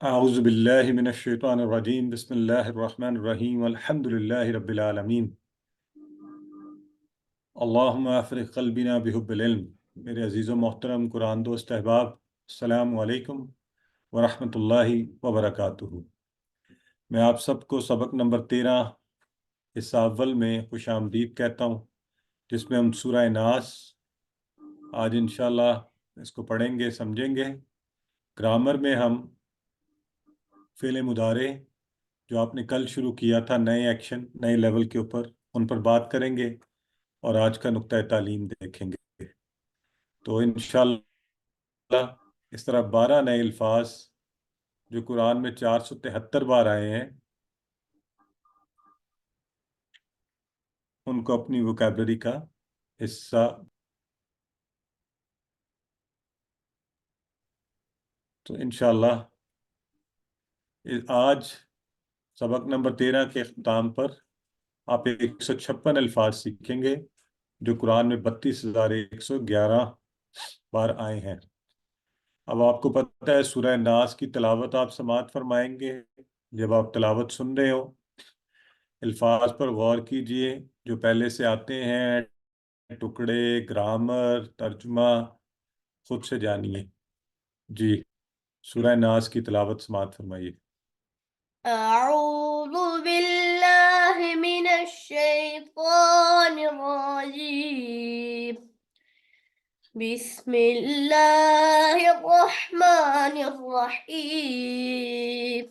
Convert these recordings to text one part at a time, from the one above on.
أعوذ بالله من الشيطان الرجيم بسم الله الرحمن الرحيم والحمد لله رب العالمين اللهم أفرغ قلبنا بحب العلم میرے عزیز و محترم قرآن دوست احباب السلام علیکم ورحمۃ اللہ وبرکاتہ۔ میں آپ سب کو سبق نمبر 13 حصہ اول میں خوش آمدید کہتا ہوں، جس میں ہم سورہ ناس آج انشاءاللہ اس کو پڑھیں گے، سمجھیں گے۔ گرامر میں ہم فعل مضارع جو آپ نے کل شروع کیا تھا، نئے ایکشن نئے لیول کے اوپر، ان پر بات کریں گے اور آج کا نقطہ تعلیم دیکھیں گے۔ تو انشاءاللہ اس طرح 12 نئے الفاظ جو قرآن میں 473 بار آئے ہیں، ان کو اپنی ووکیبلری کا حصہ تو انشاءاللہ آج سبق نمبر 13 کے اختتام پر آپ 156 الفاظ سیکھیں گے جو قرآن میں 32,111 بار آئے ہیں۔ اب آپ کو پتہ ہے سورہ ناس کی تلاوت آپ سماعت فرمائیں گے۔ جب آپ تلاوت سن رہے ہو، الفاظ پر غور کیجئے جو پہلے سے آتے ہیں، ٹکڑے، گرامر، ترجمہ خود سے جانیے۔ جی، سورہ ناس کی تلاوت سماعت فرمائیے۔ أعوذ بالله من الشيطان الرجيم بسم الله الرحمن الرحيم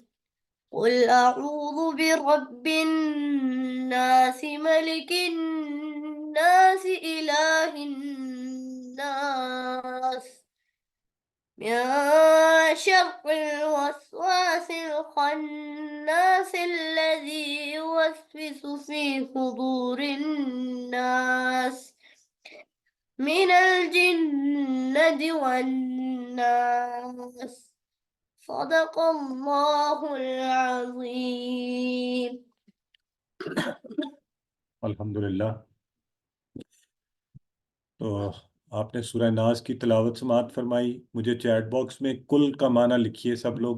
قل أعوذ برب الناس ملك الناس إله الناس من شر الوسواس الخناس الذي يوسوس في صدور الناس من الجنة والناس صدق الله العظيم۔ الحمدللہ۔ تو آپ نے سورہ ناس کی تلاوت سماعت فرمائی۔ مجھے چیٹ باکس میں کل کا معنی لکھیے سب لوگ،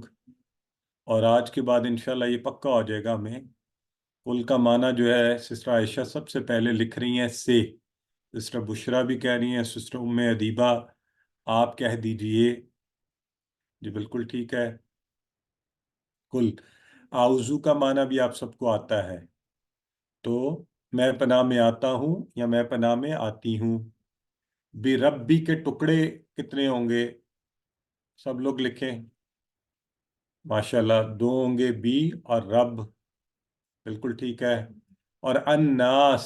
اور آج کے بعد انشاءاللہ یہ پکا ہو جائے گا ہمیں۔ کل کا معنی جو ہے سسٹر عائشہ سب سے پہلے لکھ رہی ہیں سے، سسٹر بشرا بھی کہہ رہی ہیں، سسٹر ام ادیبہ آپ کہہ دیجئے۔ جی بالکل ٹھیک ہے۔ کل آوزو کا معنی بھی آپ سب کو آتا ہے، تو میں پناہ میں آتا ہوں یا میں پناہ میں آتی ہوں۔ بی ربی کے ٹکڑے کتنے ہوں گے؟ سب لوگ لکھیں۔ ماشاءاللہ 2 ہوں گے، بی اور رب، بالکل ٹھیک ہے۔ اور الناس،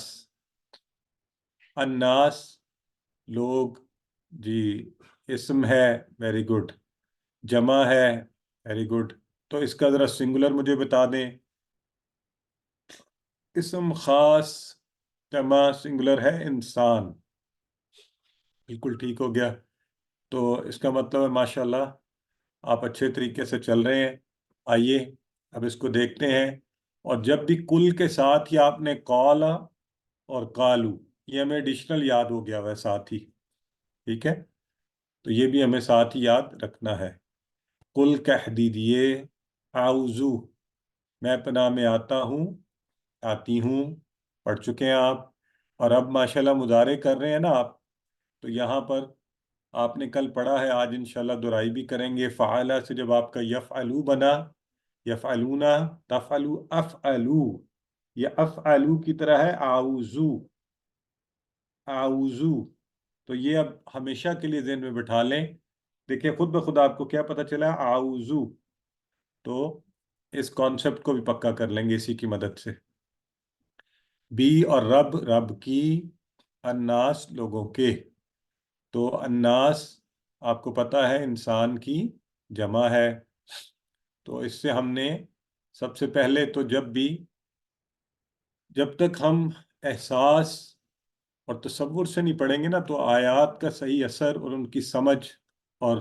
الناس لوگ، جی اسم ہے، ویری گڈ۔ جمع ہے، ویری گڈ۔ تو اس کا ذرا سنگولر مجھے بتا دیں۔ اسم خاص جمع سنگولر ہے انسان، بالکل ٹھیک ہو گیا۔ تو اس کا مطلب ہے ماشاءاللہ آپ اچھے طریقے سے چل رہے ہیں۔ آئیے اب اس کو دیکھتے ہیں۔ اور جب بھی کل کے ساتھ ہی آپ نے قالا اور قالو، یہ ہمیں ایڈیشنل یاد ہو گیا ہوا ہے ساتھ ہی، ٹھیک ہے؟ تو یہ بھی ہمیں ساتھ ہی یاد رکھنا ہے۔ قل کہہ دیجئے، اعوذو میں پناہ میں آتا ہوں، آتی ہوں، پڑھ چکے ہیں آپ۔ اور اب ماشاءاللہ مضارع کر رہے ہیں نا آپ، تو یہاں پر آپ نے کل پڑھا ہے، آج انشاءاللہ دہرائی بھی کریں گے۔ فعالہ سے جب آپ کا یفعلو بنا، یفعلونا، تفعلو، افعلو، یہ افعلو کی طرح ہے اعوذو، اعوذو۔ تو یہ اب ہمیشہ کے لیے ذہن میں بٹھا لیں۔ دیکھیں خود بخود آپ کو کیا پتہ چلا، اعوذو۔ تو اس کانسیپٹ کو بھی پکا کر لیں گے اسی کی مدد سے۔ بی اور رب، رب کی، الناس لوگوں کے۔ تو الناس آپ کو پتہ ہے انسان کی جمع ہے۔ تو اس سے ہم نے سب سے پہلے تو جب تک ہم احساس اور تصور سے نہیں پڑھیں گے نا، تو آیات کا صحیح اثر اور ان کی سمجھ اور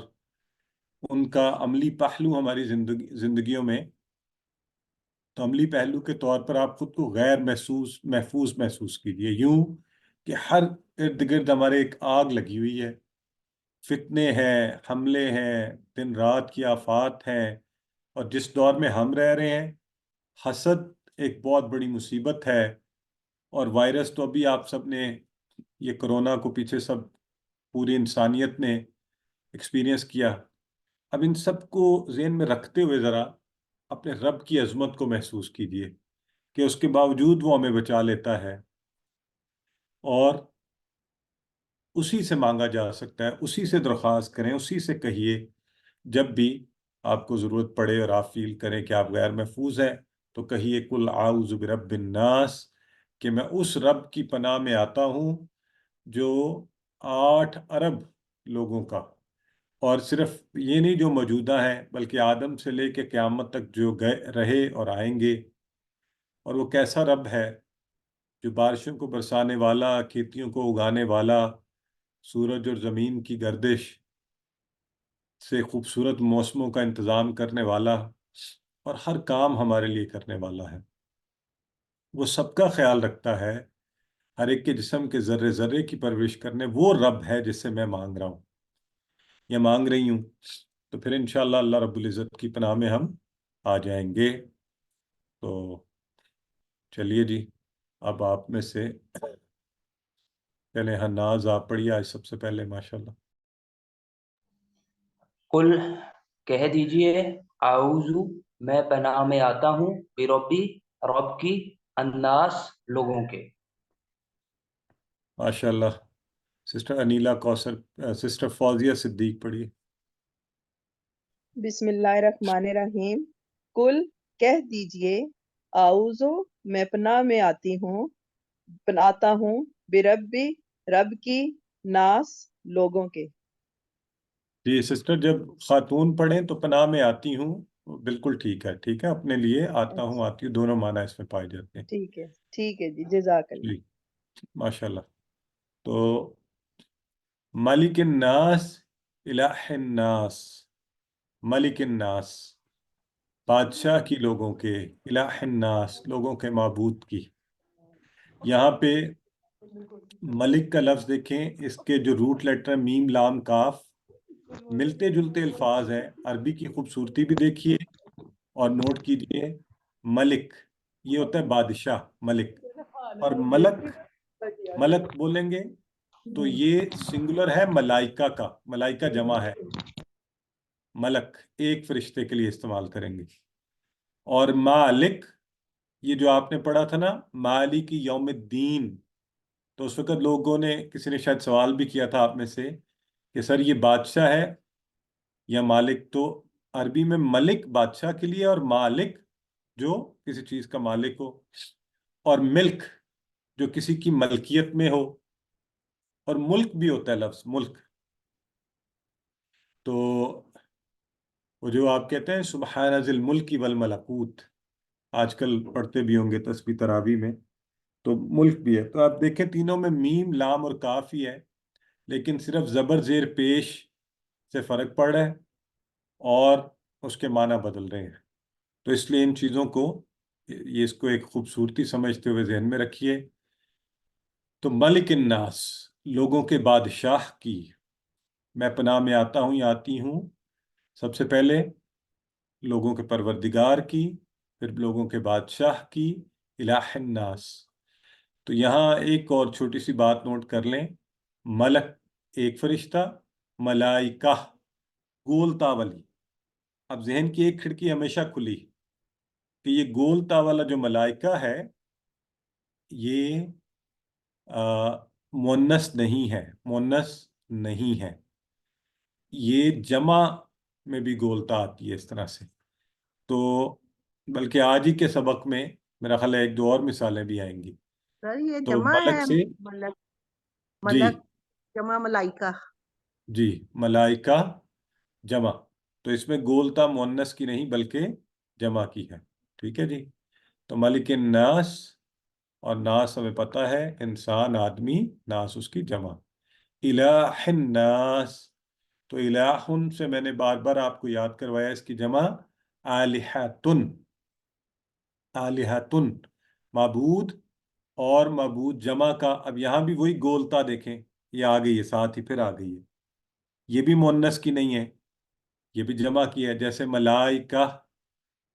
ان کا عملی پہلو ہماری زندگیوں میں، تو عملی پہلو کے طور پر آپ خود کو غیر محفوظ محسوس کیجئے، یوں کہ ہر ارد گرد ہمارے ایک آگ لگی ہوئی ہے، فتنے ہیں، حملے ہیں، دن رات کی آفات ہیں، اور جس دور میں ہم رہ رہے ہیں، حسد ایک بہت بڑی مصیبت ہے، اور وائرس تو ابھی آپ سب نے یہ کرونا کو پیچھے سب پوری انسانیت نے ایکسپیرینس کیا۔ اب ان سب کو ذہن میں رکھتے ہوئے ذرا اپنے رب کی عظمت کو محسوس کیجئے کہ اس کے باوجود وہ ہمیں بچا لیتا ہے، اور اسی سے مانگا جا سکتا ہے، اسی سے درخواست کریں، اسی سے کہیے جب بھی آپ کو ضرورت پڑے اور آپ فیل کریں کہ آپ غیر محفوظ ہیں، تو کہیے کل اعوذ برب الناس، کہ میں اس رب کی پناہ میں آتا ہوں جو 8 ارب لوگوں کا، اور صرف یہ نہیں جو موجودہ ہیں بلکہ آدم سے لے کے قیامت تک جو گئے رہے اور آئیں گے۔ اور وہ کیسا رب ہے جو بارشوں کو برسانے والا، کھیتیوں کو اگانے والا، سورج اور زمین کی گردش سے خوبصورت موسموں کا انتظام کرنے والا، اور ہر کام ہمارے لیے کرنے والا ہے۔ وہ سب کا خیال رکھتا ہے، ہر ایک کے جسم کے ذرے ذرے کی پرورش کرنے، وہ رب ہے جس سے میں مانگ رہا ہوں یا مانگ رہی ہوں۔ تو پھر انشاءاللہ اللہ رب العزت کی پناہ میں ہم آ جائیں گے۔ تو چلیے جی، اب آپ میں سے پہلے ناز آپ پڑھیے آج سب سے پہلے، ماشاءاللہ۔ قل کہہ دیجئے، اعوذ میں پناہ میں آتا ہوں، بربی رب کی، الناس لوگوں کے۔ ماشاءاللہ۔ سسٹر انیلا کوثر، سسٹر فوزیہ صدیق پڑھیے۔ بسم اللہ الرحمن الرحیم۔ کل کہہ دیجئے، اعوذ میں پناہ میں آتا ہوں، بربی رب کی، ناس لوگوں کے۔ جی سسٹر، جب خاتون پڑھیں تو پناہ میں آتی ہوں، بالکل ٹھیک ہے، ٹھیک ہے، اپنے لیے آتا ہوں، اچھا آتی ہوں، دونوں معنی اس میں پائے جاتے ہیں۔ ٹھیک ہے جی، جزاک اللہ۔ جی ماشاءاللہ۔ تو ملک الناس، الہ الناس، ملک الناس، بادشاہ کی لوگوں کے، الہ الناس لوگوں کے معبود کی۔ یہاں پہ ملک کا لفظ دیکھیں، اس کے جو روٹ لیٹر میم لام کاف، ملتے جلتے الفاظ ہیں، عربی کی خوبصورتی بھی دیکھیے اور نوٹ کیجئے۔ ملک یہ ہوتا ہے بادشاہ، ملک، اور ملک، ملک بولیں گے تو یہ سنگولر ہے ملائکہ کا، ملائکہ جمع ہے، ملک ایک فرشتے کے لیے استعمال کریں گے۔ اور مالک، یہ جو آپ نے پڑھا تھا نا، مالک یوم الدین، تو اس وقت لوگوں نے، کسی نے شاید سوال بھی کیا تھا آپ میں سے کہ سر یہ بادشاہ ہے یا مالک؟ تو عربی میں ملک بادشاہ کے لیے، اور مالک جو کسی چیز کا مالک ہو، اور ملک جو کسی کی ملکیت میں ہو، اور ملک بھی ہوتا ہے لفظ ملک۔ تو وہ جو آپ کہتے ہیں سبحان ذی الملک والملکوت، آج کل پڑھتے بھی ہوں گے تسبیح تراویح میں، تو ملک بھی ہے۔ تو آپ دیکھیں تینوں میں میم لام اور کاف ہی ہے، لیکن صرف زبر زیر پیش سے فرق پڑ رہا ہے اور اس کے معنی بدل رہے ہیں۔ تو اس لیے ان چیزوں کو، یہ اس کو ایک خوبصورتی سمجھتے ہوئے ذہن میں رکھیے۔ تو ملک الناس، لوگوں کے بادشاہ کی میں پناہ میں آتا ہوں یا آتی ہوں، سب سے پہلے لوگوں کے پروردگار کی، پھر لوگوں کے بادشاہ کی، الہ الناس۔ تو یہاں ایک اور چھوٹی سی بات نوٹ کر لیں، ملک ایک فرشتہ، ملائکہ گولتا والی۔ اب ذہن کی ایک کھڑکی ہمیشہ کھلی کہ یہ گولتا والا جو ملائکہ ہے، یہ مونس نہیں ہے، مونس نہیں ہے، یہ جمع میں بھی گولتا آتی ہے اس طرح سے۔ تو بلکہ آج ہی کے سبق میں میرا خیال ہے ایک دو اور مثالیں بھی آئیں گی۔ سر یہ تو جمع ملک ہے، سے، ملک جی ملک جمع ملائکہ۔ جی، ملائکہ جمع، تو اس میں گولتا مونس کی نہیں بلکہ جمع کی ہے، ٹھیک ہے جی۔ تو ملک الناس، اور ناس ہمیں پتہ ہے انسان، آدمی، ناس اس کی جمع۔ الہ الناس، تو الہن سے میں نے بار بار آپ کو یاد کروایا اس کی جمع آلہتن، آلہتن معبود، اور معبود جمع کا، اب یہاں بھی وہی گولتا دیکھیں، یہ آ گئی ہے، ساتھ ہی پھر آ گئی ہے، یہ بھی مونس کی نہیں ہے، یہ بھی جمع کی ہے، جیسے ملائکہ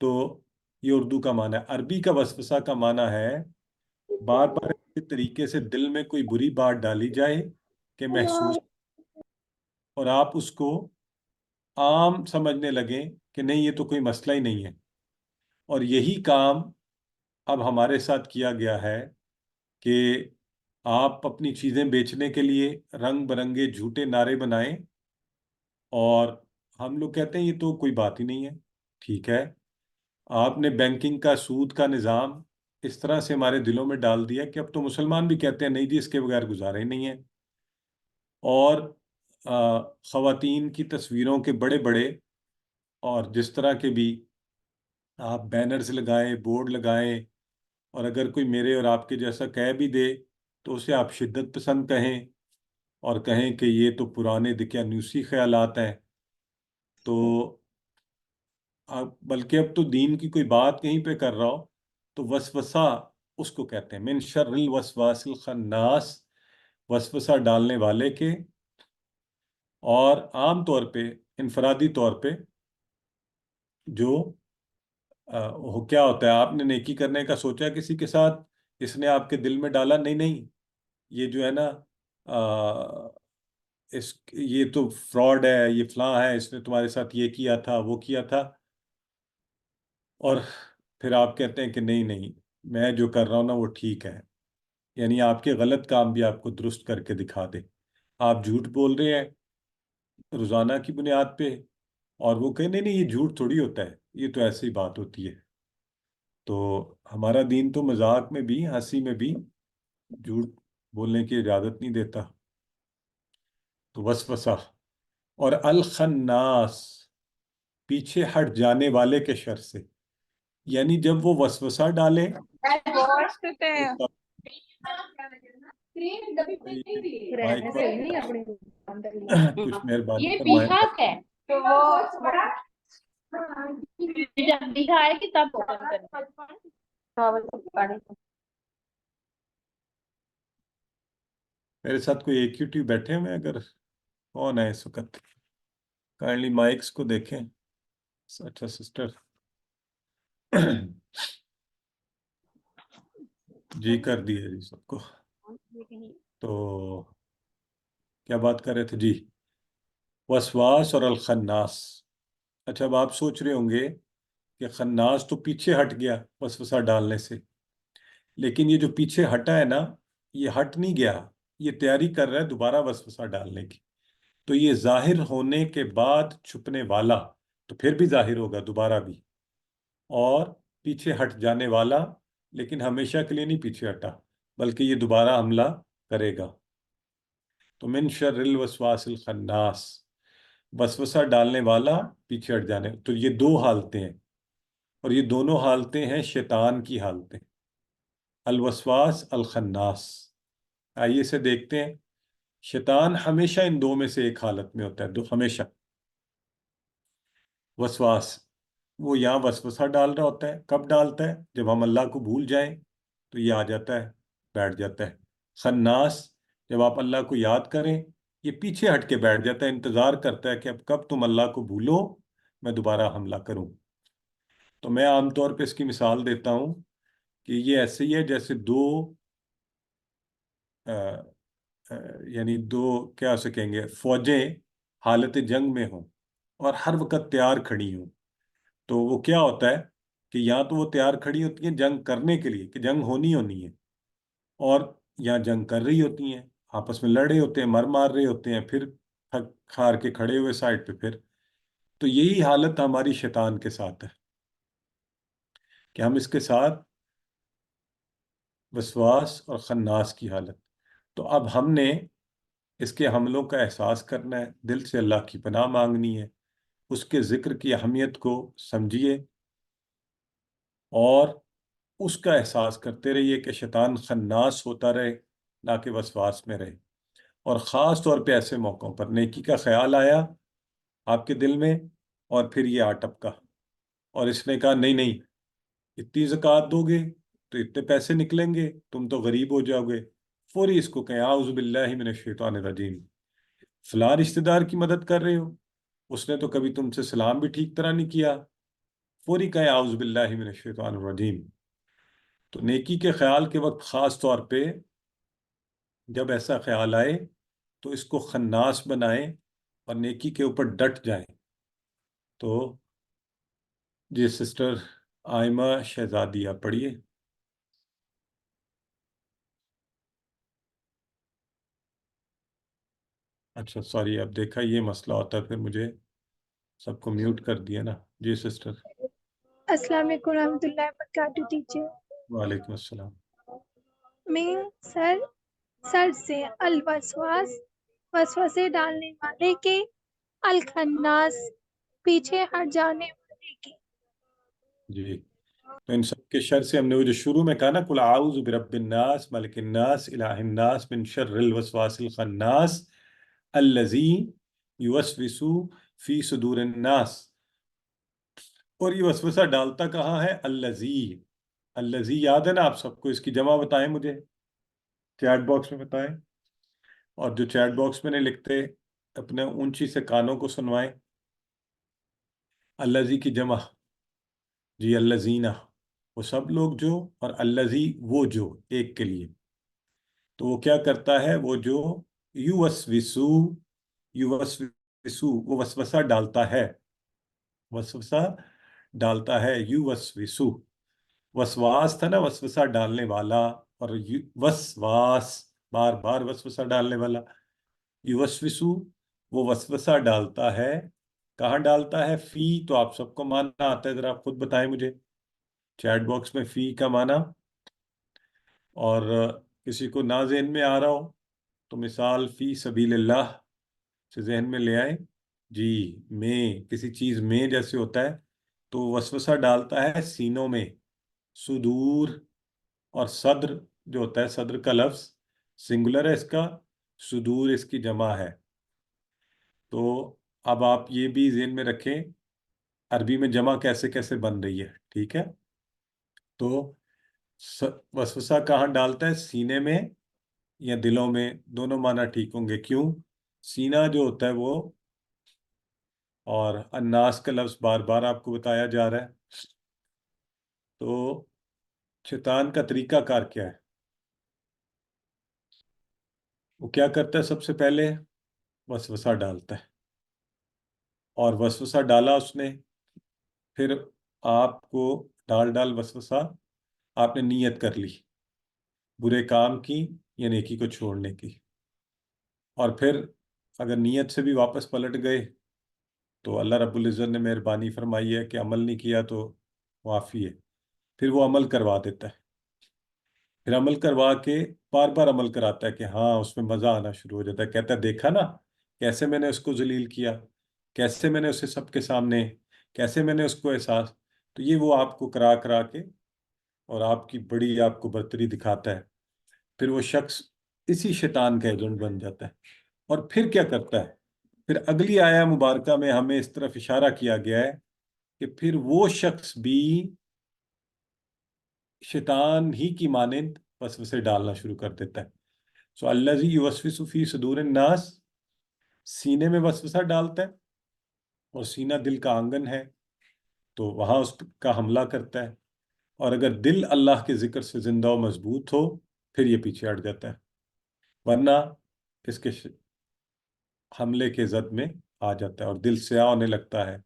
تو یہ اردو کا معنی ہے۔ عربی کا وسوسہ کا معنی ہے بار بار اس طریقے سے دل میں کوئی بری بات ڈالی جائے کہ محسوس اور آپ اس کو عام سمجھنے لگیں کہ نہیں یہ تو کوئی مسئلہ ہی نہیں ہے۔ اور یہی کام اب ہمارے ساتھ کیا گیا ہے کہ آپ اپنی چیزیں بیچنے کے لیے رنگ برنگے جھوٹے نعرے بنائیں، اور ہم لوگ کہتے ہیں یہ تو کوئی بات ہی نہیں ہے۔ ٹھیک ہے، آپ نے بینکنگ کا سود کا نظام اس طرح سے ہمارے دلوں میں ڈال دیا کہ اب تو مسلمان بھی کہتے ہیں نہیں جی اس کے بغیر گزارا ہی نہیں ہے۔ اور خواتین کی تصویروں کے بڑے بڑے اور جس طرح کے بھی آپ بینرز لگائیں، بورڈ لگائیں، اور اگر کوئی میرے اور آپ کے جیسا کہہ بھی دے تو اسے آپ شدت پسند کہیں اور کہیں کہ یہ تو پرانے دقیانوسی خیالات ہیں۔ تو بلکہ اب تو دین کی کوئی بات کہیں پہ کر رہا ہو تو وسوسہ اس کو کہتے ہیں، من شر الوسواس الخناس، وسوسہ ڈالنے والے کے۔ اور عام طور پہ انفرادی طور پہ جو کیا ہوتا ہے، آپ نے نیکی کرنے کا سوچا کسی کے ساتھ، اس نے آپ کے دل میں ڈالا نہیں نہیں یہ جو ہے نا یہ تو فراڈ ہے، یہ فلاں ہے، اس نے تمہارے ساتھ یہ کیا تھا وہ کیا تھا، اور پھر آپ کہتے ہیں کہ نہیں نہیں میں جو کر رہا ہوں نا وہ ٹھیک ہے، یعنی آپ کے غلط کام بھی آپ کو درست کر کے دکھا دے۔ آپ جھوٹ بول رہے ہیں روزانہ کی بنیاد پہ، اور وہ کہیں نہیں نہیں یہ جھوٹ تھوڑی ہوتا ہے، یہ تو ایسی بات ہوتی ہے۔ تو ہمارا دین تو مذاق میں بھی ہنسی میں بھی جھوٹ بولنے کی اجازت نہیں دیتا۔ تو وسوسہ، اور الخناس پیچھے ہٹ جانے والے کے شر سے، یعنی جب وہ وسوسہ ڈالے کچھ مہربانی فرمائیں۔ میرے ساتھ کوئی ایکیوٹی بیٹھے ہوئے اگر کون ہے اس وقت کائنڈلی مائکس کو دیکھیں۔ اچھا سسٹر جی کر دیا جی سب کو۔ تو کیا بات کر رہے تھے جی؟ وسواس اور الخناس۔ اچھا اب آپ سوچ رہے ہوں گے کہ خناس تو پیچھے ہٹ گیا وسوسہ ڈالنے سے، لیکن یہ جو پیچھے ہٹا ہے نا یہ ہٹ نہیں گیا، یہ تیاری کر رہا ہے دوبارہ وسوسہ ڈالنے کی۔ تو یہ ظاہر ہونے کے بعد چھپنے والا تو پھر بھی ظاہر ہوگا دوبارہ بھی، اور پیچھے ہٹ جانے والا لیکن ہمیشہ کے لیے نہیں پیچھے ہٹا بلکہ یہ دوبارہ حملہ کرے گا۔ تو من شر الوسواس الخناس، وسوسہ ڈالنے والا پیچھے ہٹ جانے، تو یہ دو حالتیں ہیں، اور یہ دونوں حالتیں ہیں شیطان کی حالتیں، الوسواس الخناس۔ آئیے سے دیکھتے ہیں، شیطان ہمیشہ ان دو میں سے ایک حالت میں ہوتا ہے، دو ہمیشہ۔ وسواس، وہ یہاں وسوسہ ڈال رہا ہوتا ہے، کب ڈالتا ہے؟ جب ہم اللہ کو بھول جائیں تو یہ آ جاتا ہے بیٹھ جاتا ہے۔ خناس، جب آپ اللہ کو یاد کریں یہ پیچھے ہٹ کے بیٹھ جاتا ہے، انتظار کرتا ہے کہ اب کب تم اللہ کو بھولو میں دوبارہ حملہ کروں۔ تو میں عام طور پہ اس کی مثال دیتا ہوں کہ یہ ایسے ہی ہے جیسے دو یعنی دو کیا سکیں گے فوجیں حالت جنگ میں ہوں اور ہر وقت تیار کھڑی ہوں، تو وہ کیا ہوتا ہے کہ یہاں تو وہ تیار کھڑی ہوتی ہیں جنگ کرنے کے لیے کہ جنگ ہونی ہے، اور یہاں جنگ کر رہی ہوتی ہیں، آپس میں لڑ رہے ہوتے ہیں، مار رہے ہوتے ہیں، پھر تھک ہار کے کھڑے ہوئے سائڈ پہ پھر۔ تو یہی حالت ہماری شیطان کے ساتھ ہے کہ ہم اس کے ساتھ وسواس اور خناس کی حالت۔ تو اب ہم نے اس کے حملوں کا احساس کرنا ہے، دل سے اللہ کی پناہ مانگنی ہے، اس کے ذکر کی اہمیت کو سمجھیے اور اس کا احساس کرتے رہیے کہ شیطان خناس ہوتا رہے نہ کہ وسواس میں رہے۔ اور خاص طور پہ ایسے موقعوں پر نیکی کا خیال آیا آپ کے دل میں اور پھر یہ آ ٹپکا اور اس نے کہا نہیں نہیں اتنی زکوٰۃ دو گے تو اتنے پیسے نکلیں گے، تم تو غریب ہو جاؤ گے، فوری اس کو کہیں اعوذ باللہ من الشیطان الرجیم، فلاں رشتہ دار کی مدد کر رہے ہو، اس نے تو کبھی تم سے سلام بھی ٹھیک طرح نہیں کیا، فوری کہیں اعوذ باللہ من الشیطان الرجیم. تو نیکی کے خیال کے وقت خاص طور پہ جب ایسا خیال آئے تو اس کو خناس بنائیں اور نیکی کے اوپر ڈٹ جائیں. تو جی سسٹر آئمہ شہزادی آپ پڑھیے. اچھا سوری، اب دیکھا یہ مسئلہ ہوتا ہے پھر مجھے سب کو میوٹ کر دیا نا. جی سسٹر. السلام علیکم ورحمۃ اللہ وبرکاتہ ٹیچر. وعلیکم السلام. میں سر سے الوسواس وسوسے ڈالنے والے کے، الخناس پیچھے ہٹ جانے والے کے. جی تو ان سب کے شر سے ہم نے وہ جو شروع میں کہا نا قل اعوذ برب الناس ملک الناس الہ الناس من شر الوسواس الخناس الذی یوسوس فی صدور الناس. اور یہ وسوسہ ڈالتا کہاں ہے؟ الذی. الذی یاد ہے نا آپ سب کو؟ اس کی جمع بتائیں مجھے چیٹ باکس میں بتائیں. اور جو چیٹ باکس میں نے لکھتے اپنے اونچی سے کانوں کو سنوائیں. الذی کی جمع جی الذین، وہ سب لوگ جو، اور الذی وہ جو، ایک کے لیے. تو وہ کیا کرتا ہے؟ وہ جو یوسوسو وہ وسوسہ ڈالتا ہے. وسوسہ ڈالتا ہے یوسوسو. وسواس تھا نا وسوسہ ڈالنے والا، اور وسواس بار بار وسوسہ ڈالنے والا. یوسوسو وہ وسوسہ ڈالتا ہے. کہاں ڈالتا ہے؟ فی. تو آپ سب کو معنی آتا ہے، ذرا خود بتائیں مجھے چیٹ باکس میں فی کا معنی. اور کسی کو نہ ذہن میں آ رہا ہو تو مثال فی سبیل اللہ سے ذہن میں لے آئیں. جی میں، کسی چیز میں جیسے ہوتا ہے تو وسوسہ ڈالتا ہے سینوں میں. صدور اور صدر جو ہوتا ہے، صدر کا لفظ سنگولر ہے اس کا، صدور اس کی جمع ہے. تو اب آپ یہ بھی ذہن میں رکھیں عربی میں جمع کیسے کیسے بن رہی ہے. ٹھیک ہے؟ تو وسوسہ کہاں ڈالتا ہے؟ سینے میں یا دلوں میں، دونوں معنی ٹھیک ہوں گے. کیوں؟ سینہ جو ہوتا ہے وہ، اور الناس کا لفظ بار بار آپ کو بتایا جا رہا ہے. تو شیطان کا طریقہ کار کیا ہے؟ وہ کیا کرتا ہے؟ سب سے پہلے وسوسہ ڈالتا ہے، اور وسوسہ ڈالا اس نے، پھر آپ کو ڈال وسوسہ آپ نے نیت کر لی برے کام کی یا نیکی کو چھوڑنے کی. اور پھر اگر نیت سے بھی واپس پلٹ گئے تو اللہ رب العزت نے مہربانی فرمائی ہے کہ عمل نہیں کیا تو معافی ہے. پھر وہ عمل کروا دیتا ہے، پھر عمل کروا کے بار بار عمل کراتا ہے کہ ہاں اس میں مزہ آنا شروع ہو جاتا ہے. کہتا ہے دیکھا نا کیسے میں نے اس کو ذلیل کیا، کیسے میں نے اسے سب کے سامنے، کیسے میں نے اس کو احساس. تو یہ وہ آپ کو کرا کرا کے اور آپ کی بڑی آپ کو برتری دکھاتا ہے. پھر وہ شخص اسی شیطان کا ایجنٹ بن جاتا ہے. اور پھر کیا کرتا ہے؟ پھر اگلی آیہ مبارکہ میں ہمیں اس طرف اشارہ کیا گیا ہے کہ پھر وہ شخص بھی شیطان ہی کی مانند وسوسے ڈالنا شروع کر دیتا ہے. سو الذی یوسوس فی صدور الناس، سینے میں وسوسہ ڈالتا ہے، اور سینہ دل کا آنگن ہے تو وہاں اس کا حملہ کرتا ہے. اور اگر دل اللہ کے ذکر سے زندہ و مضبوط ہو پھر یہ پیچھے ہٹ جاتا ہے، ورنہ اس کے حملے کے زد میں آ جاتا ہے اور دل سیاہ ہونے لگتا ہے.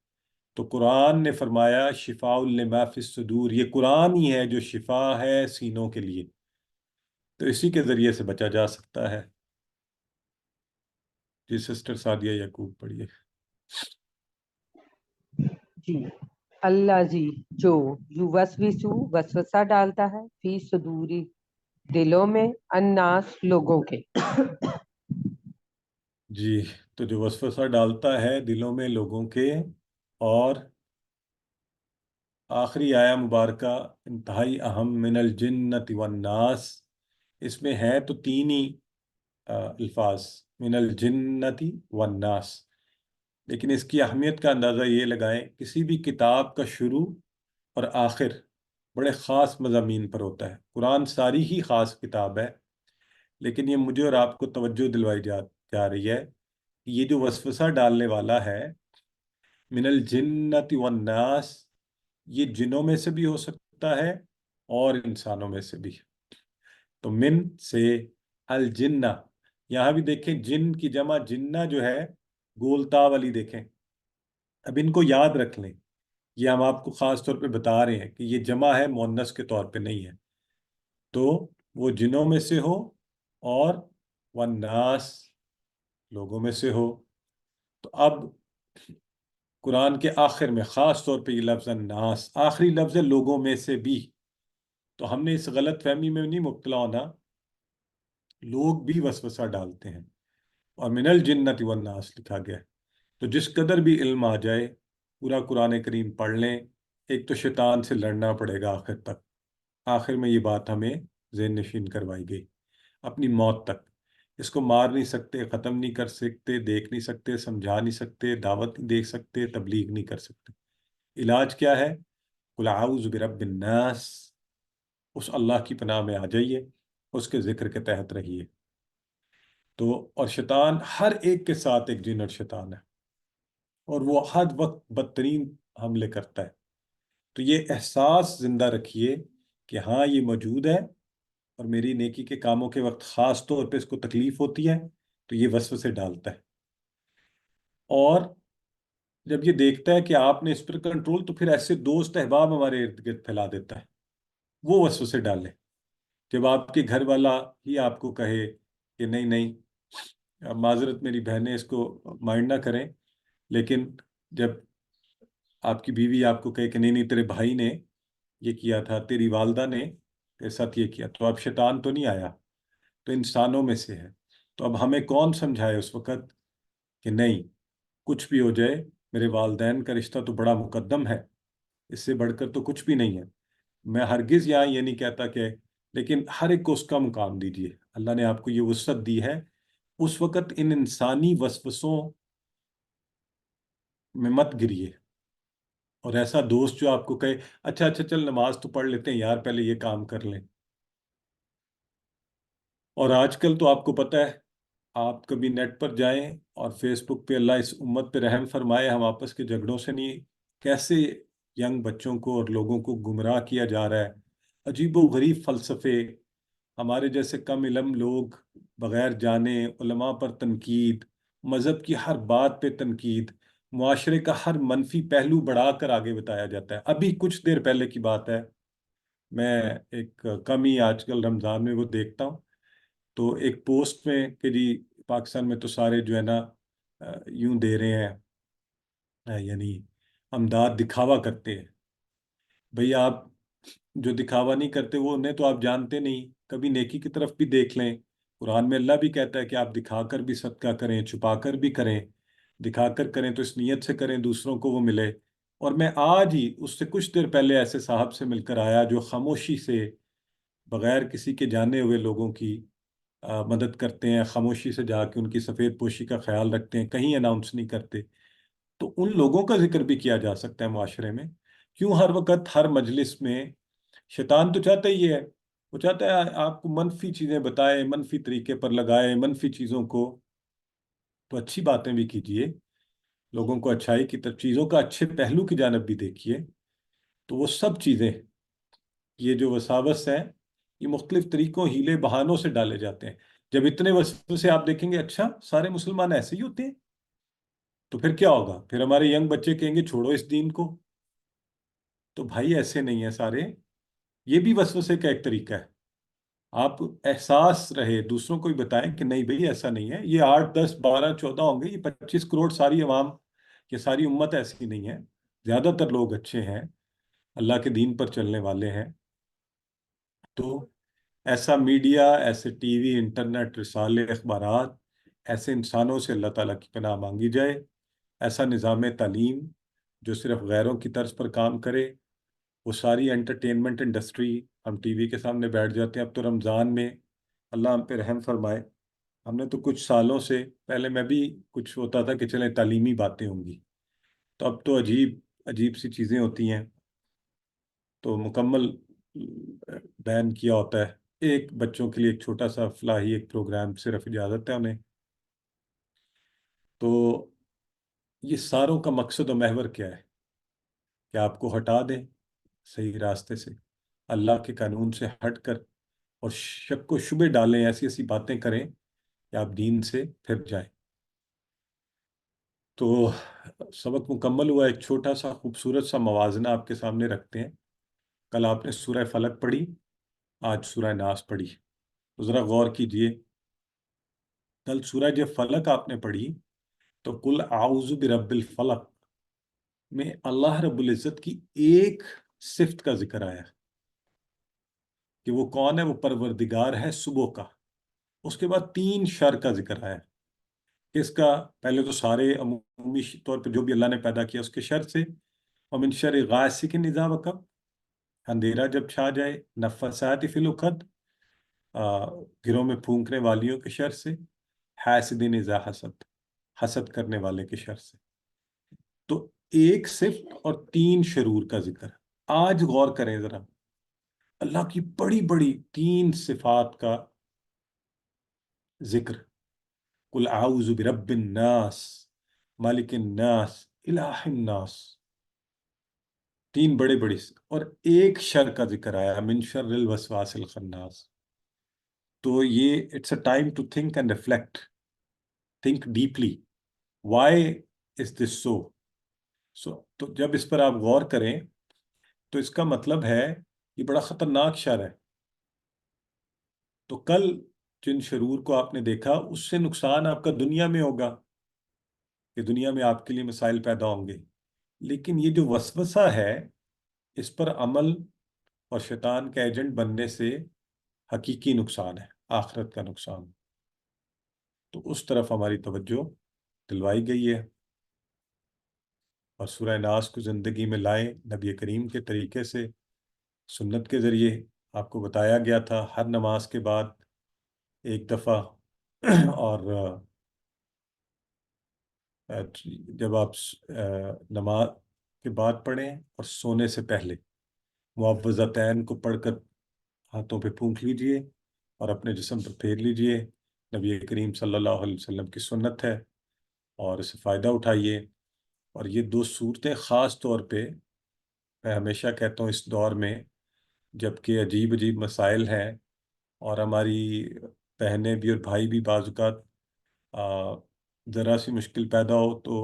تو قرآن نے فرمایا شفاء لما فی الصدور، یہ قرآن ہی ہے جو شفا ہے سینوں کے لیے. تو اسی کے ذریعے سے بچا جا سکتا ہے. جی سسٹر سعدیہ یعقوب پڑھیے. جی الذی جو یوسوسو وسوسہ ڈالتا ہے فی صدوری دلوں میں الناس لوگوں کے. جی تو جو وسوسہ ڈالتا ہے دلوں میں لوگوں کے. اور آخری آیہ مبارکہ انتہائی اہم، من الجنت والناس. اس میں ہے تو تین ہی الفاظ، من الجنت والناس، لیکن اس کی اہمیت کا اندازہ یہ لگائیں کسی بھی کتاب کا شروع اور آخر بڑے خاص مضامین پر ہوتا ہے. قرآن ساری ہی خاص کتاب ہے، لیکن یہ مجھے اور آپ کو توجہ دلوائی جا رہی ہے کہ یہ جو وسوسہ ڈالنے والا ہے من الجنت والناس، یہ جنوں میں سے بھی ہو سکتا ہے اور انسانوں میں سے بھی. تو من سے الجنہ، یہاں بھی دیکھیں جن کی جمع جنہ جو ہے گولتا والی دیکھیں. اب ان کو یاد رکھ لیں، یہ ہم آپ کو خاص طور پہ بتا رہے ہیں کہ یہ جمع ہے، مؤنث کے طور پہ نہیں ہے. تو وہ جنوں میں سے ہو اور والناس لوگوں میں سے ہو. تو اب قرآن کے آخر میں خاص طور پہ یہ لفظ الناس آخری لفظ ہے، لوگوں میں سے بھی. تو ہم نے اس غلط فہمی میں نہیں مبتلا ہونا، لوگ بھی وسوسہ ڈالتے ہیں، اور من الجنت والناس لکھا گیا ہے. تو جس قدر بھی علم آ جائے پورا قرآن کریم پڑھ لیں، ایک تو شیطان سے لڑنا پڑے گا آخر تک. آخر میں یہ بات ہمیں ذہن نشین کروائی گئی اپنی موت تک. اس کو مار نہیں سکتے، ختم نہیں کر سکتے، دیکھ نہیں سکتے، سمجھا نہیں سکتے، دعوت نہیں دے سکتے، تبلیغ نہیں کر سکتے. علاج کیا ہے؟ قل اعوذ برب الناس، اس اللہ کی پناہ میں آ جائیے، اس کے ذکر کے تحت رہیے. تو اور شیطان ہر ایک کے ساتھ ایک جن اور شیطان ہے، اور وہ ہر وقت بدترین حملے کرتا ہے. تو یہ احساس زندہ رکھیے کہ ہاں یہ موجود ہے، اور میری نیکی کے کاموں کے وقت خاص طور پہ اس کو تکلیف ہوتی ہے تو یہ وسوسے ڈالتا ہے. اور جب یہ دیکھتا ہے کہ آپ نے اس پر کنٹرول، تو پھر ایسے دوست احباب ہمارے ارد گرد پھیلا دیتا ہے، وہ وسوسے ڈالے. جب آپ کے گھر والا ہی آپ کو کہے کہ نہیں نہیں، معذرت میری بہنیں اس کو مائنڈ نہ کریں، لیکن جب آپ کی بیوی آپ کو کہے کہ نہیں نہیں تیرے بھائی نے یہ کیا تھا، تیری والدہ نے تیرے ساتھ یہ کیا، تو اب شیطان تو نہیں آیا، تو انسانوں میں سے ہے. تو اب ہمیں کون سمجھائے اس وقت کہ نہیں، کچھ بھی ہو جائے میرے والدین کا رشتہ تو بڑا مقدم ہے، اس سے بڑھ کر تو کچھ بھی نہیں ہے. میں ہرگز یہاں یہ نہیں کہتا کہ، لیکن ہر ایک کو اس کا مقام دیجیے. اللہ نے آپ کو یہ وسعت دی ہے، اس وقت ان انسانی وسوسوں میں مت گریے. اور ایسا دوست جو آپ کو کہے اچھا اچھا چل نماز تو پڑھ لیتے ہیں یار، پہلے یہ کام کر لیں. اور آج کل تو آپ کو پتہ ہے، آپ کبھی نیٹ پر جائیں اور فیس بک پہ، اللہ اس امت پہ رحم فرمائے، ہم آپس کے جھگڑوں سے نہیں، کیسے ینگ بچوں کو اور لوگوں کو گمراہ کیا جا رہا ہے. عجیب و غریب فلسفے، ہمارے جیسے کم علم لوگ بغیر جانے علماء پر تنقید، مذہب کی ہر بات پہ تنقید، معاشرے کا ہر منفی پہلو بڑھا کر آگے بتایا جاتا ہے. ابھی کچھ دیر پہلے کی بات ہے، میں ایک کم ہی آج کل رمضان میں وہ دیکھتا ہوں، تو ایک پوسٹ میں کہ جی پاکستان میں تو سارے جو ہے نا یوں دے رہے ہیں، یعنی امداد دکھاوا کرتے ہیں. بھئی آپ جو دکھاوا نہیں کرتے وہ انہیں تو آپ جانتے نہیں. کبھی نیکی کی طرف بھی دیکھ لیں. قرآن میں اللہ بھی کہتا ہے کہ آپ دکھا کر بھی صدقہ کریں، چھپا کر بھی کریں. دکھا کر کریں تو اس نیت سے کریں دوسروں کو وہ ملے. اور میں آج ہی اس سے کچھ دیر پہلے ایسے صاحب سے مل کر آیا جو خاموشی سے بغیر کسی کے جانے ہوئے لوگوں کی مدد کرتے ہیں، خاموشی سے جا کے ان کی سفید پوشی کا خیال رکھتے ہیں، کہیں اناؤنس نہیں کرتے. تو ان لوگوں کا ذکر بھی کیا جا سکتا ہے معاشرے میں. کیوں ہر وقت ہر مجلس میں؟ شیطان تو چاہتا ہی ہے، وہ چاہتا ہے آپ کو منفی چیزیں بتائے، منفی طریقے پر لگائے، منفی چیزوں کو. تو اچھی باتیں بھی کیجیے، لوگوں کو اچھائی کی طرف، چیزوں کا اچھے پہلو کی جانب بھی دیکھیے. تو وہ سب چیزیں، یہ جو وساوس ہیں، یہ مختلف طریقوں، ہیلے بہانوں سے ڈالے جاتے ہیں. جب اتنے وسوسے آپ دیکھیں گے اچھا سارے مسلمان ایسے ہی ہوتے ہیں، تو پھر کیا ہوگا؟ پھر ہمارے ینگ بچے کہیں گے چھوڑو اس دین کو. تو بھائی ایسے نہیں ہیں سارے، یہ بھی وسوسے کا ایک طریقہ ہے. آپ احساس رہے، دوسروں کو بھی بتائیں کہ نہیں بھئی ایسا نہیں ہے. یہ 8 10 12 14 ہوں گے، یہ 25 کروڑ ساری عوام، یہ ساری امت ایسی نہیں ہے. زیادہ تر لوگ اچھے ہیں، اللہ کے دین پر چلنے والے ہیں. تو ایسا میڈیا، ایسے ٹی وی، انٹرنیٹ، رسالے، اخبارات، ایسے انسانوں سے اللہ تعالیٰ کی پناہ مانگی جائے. ایسا نظام تعلیم جو صرف غیروں کی طرز پر کام کرے. وہ ساری انٹرٹینمنٹ انڈسٹری، ہم ٹی وی کے سامنے بیٹھ جاتے ہیں. اب تو رمضان میں اللہ ہم پہ رحم فرمائے، ہم نے تو کچھ سالوں سے پہلے، میں بھی کچھ ہوتا تھا کہ چلیں تعلیمی باتیں ہوں گی، تو اب تو عجیب عجیب سی چیزیں ہوتی ہیں. تو مکمل بین کیا ہوتا ہے. ایک بچوں کے لیے ایک چھوٹا سا فلاحی ایک پروگرام صرف اجازت ہے انہیں. تو یہ ساروں کا مقصد و محور کیا ہے؟ کہ آپ کو ہٹا دیں صحیح راستے سے، اللہ کے قانون سے ہٹ کر، اور شک و شبے ڈالیں، ایسی ایسی باتیں کریں کہ آپ دین سے پھر جائیں۔ تو سبق مکمل ہوا، ایک چھوٹا سا خوبصورت سا موازنہ آپ کے سامنے رکھتے ہیں۔ کل آپ نے سورہ فلق پڑھی، آج سورہ ناس پڑھی، تو ذرا غور کیجئے۔ کل سورہ جب فلق آپ نے پڑھی تو قل اعوذ برب الفلق میں اللہ رب العزت کی ایک صفت کا ذکر آیا کہ وہ کون ہے، وہ پروردگار ہے صبح کا۔ اس کے بعد 3 شر کا ذکر آیا، اس کا پہلے تو سارے عمومی طور پہ جو بھی اللہ نے پیدا کیا اس کے شر سے، ومن شر غاسق اذا وقب، اندھیرا جب چھا جائے، نفثات فی العقد، گھروں میں پھونکنے والیوں کے شر سے، حاسد اذا حسد، حسد کرنے والے کے شر سے۔ تو ایک صفت اور 3 شرور کا ذکر۔ آج غور کریں ذرا، اللہ کی بڑی بڑی 3 صفات کا ذکر، قل اعوذ برب الناس، مالک الناس، الہ الناس، 3 بڑے بڑی، اور ایک شر کا ذکر آیا، من شر الوسواس الخناس۔ تو یہ it's a time to think and reflect, think deeply, why is this so تو جب اس پر آپ غور کریں تو اس کا مطلب ہے یہ بڑا خطرناک شر ہے۔ تو کل جن شرور کو آپ نے دیکھا اس سے نقصان آپ کا دنیا میں ہوگا کہ دنیا میں آپ کے لیے مسائل پیدا ہوں گے، لیکن یہ جو وسوسہ ہے اس پر عمل اور شیطان کا ایجنٹ بننے سے حقیقی نقصان ہے، آخرت کا نقصان۔ تو اس طرف ہماری توجہ دلوائی گئی ہے، اور سورہ ناس کو زندگی میں لائیں نبی کریم کے طریقے سے، سنت کے ذریعے۔ آپ کو بتایا گیا تھا ہر نماز کے بعد ایک دفعہ، اور جب آپ نماز کے بعد پڑھیں اور سونے سے پہلے معوذتین کو پڑھ کر ہاتھوں پہ پھونک لیجئے اور اپنے جسم پر پھیر لیجئے۔ نبی کریم صلی اللہ علیہ وسلم کی سنت ہے، اور اسے فائدہ اٹھائیے۔ اور یہ 2 صورتیں خاص طور پہ میں ہمیشہ کہتا ہوں اس دور میں جب کہ عجیب عجیب مسائل ہیں، اور ہماری بہنیں بھی اور بھائی بھی بعض اوقات ذرا سی مشکل پیدا ہو تو